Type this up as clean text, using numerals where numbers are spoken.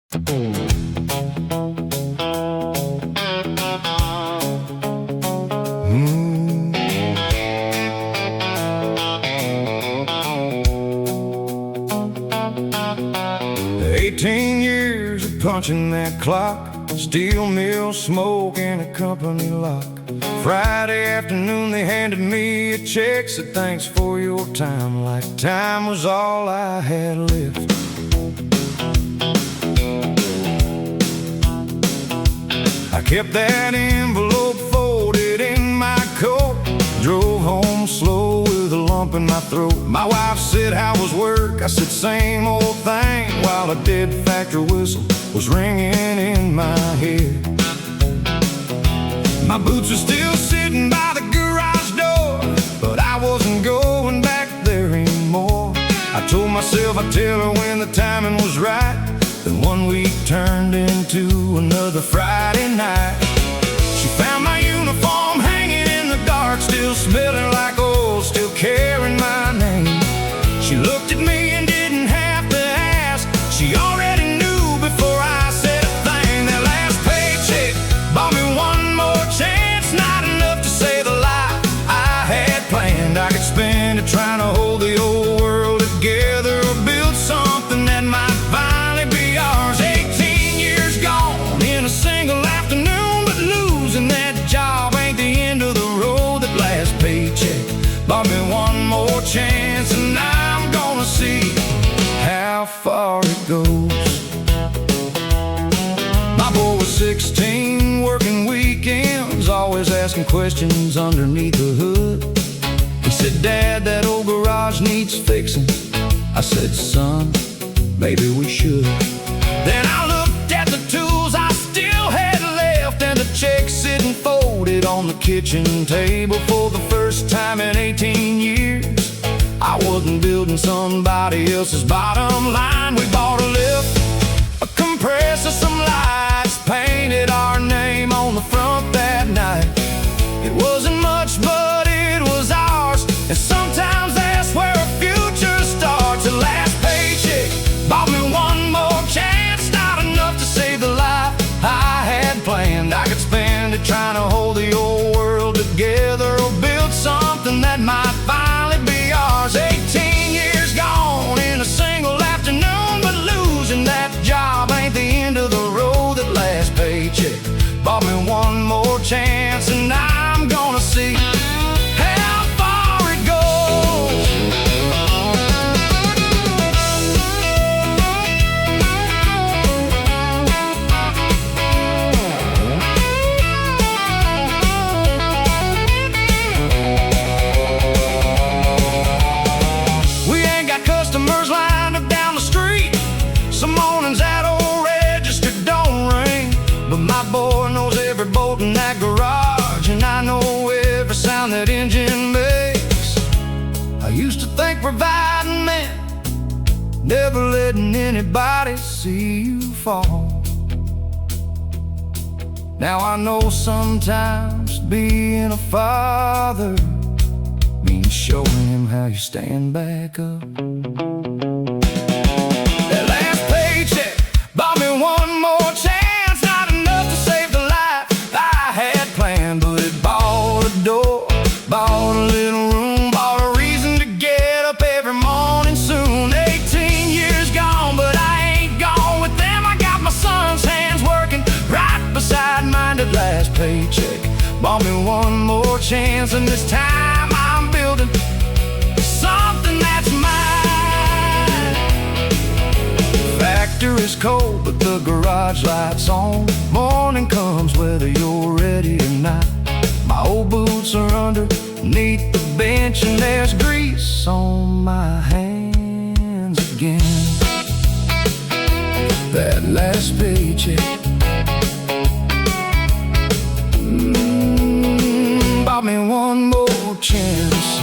18 years of punching that clock, steel mill smoke and a company lock. Friday afternoon they handed me a check, said thanks for your time, like time was all I had left. I kept that envelope folded in my coat, drove home slow with a lump in my throat. My wife said, how was work? I said, same old thing, while a dead factory whistle was ringing in my head. My boots were still sitting by the garage door, but I wasn't going back there anymore. I told myself I'd tell her when the timing was right. Then 1 week turned into another Friday night. She found my uniform hanging in the dark, still smelling like oil, still carrying my name. She looked at me and didn't have to ask, she already knew before I said a thing. That last paycheck bought me one more chance, not enough to save the life I had planned. I could spend it trying to hold the old world together, or build something that might finally be ours. 18 years gone in a single afternoon, but losing that job ain't the end of the road. That last paycheck bought me one more chance, and I'm gonna see how far it goes. My boy was 16, working weekends, always asking questions underneath the hood. He said, Dad, that old garage needs fixing. I said, son, maybe we should. Then I looked at the tools I still had left, and a check sitting folded on the kitchen table. For the first time in 18 years, I wasn't building somebody else's bottom line. We bought a lift, a compressor, some lights, painted our name on the front that night. It wasn't much, but it was ours, and sometimes that's where a future starts. The last paycheck bought me one more chance, not enough to save the life I had planned. I could spend it trying to hold the old world together, or build something that might finally be ours. 18 years gone in a single afternoon, but losing that job ain't the end of the road. That last paycheck bought me one more chance, and I'm gonna see how far it goes. We ain't got customers lined up down the street. Some mornings that old register don't ring, but my boy knows every bolt in that garage, and I know every sound that engine makes. I used to think providing meant never letting anybody see you fall. Now I know sometimes being a father means showing him how you stand back up. That last paycheck bought me one more chance, not enough to save the life I had planned, but it bought a door, bought a little room, bought a reason to get up every morning soon. 18 years gone, but I ain't gone with them. I got my son's hands working right beside mine. That last paycheck bought me one more chance, and this time I'm building something that's mine. Factory's cold, but the garage light's on. Morning comes whether you're ready or not. My old boots are underneath the bench, and there's grease on my hands again. That last paycheck bought me one more chance.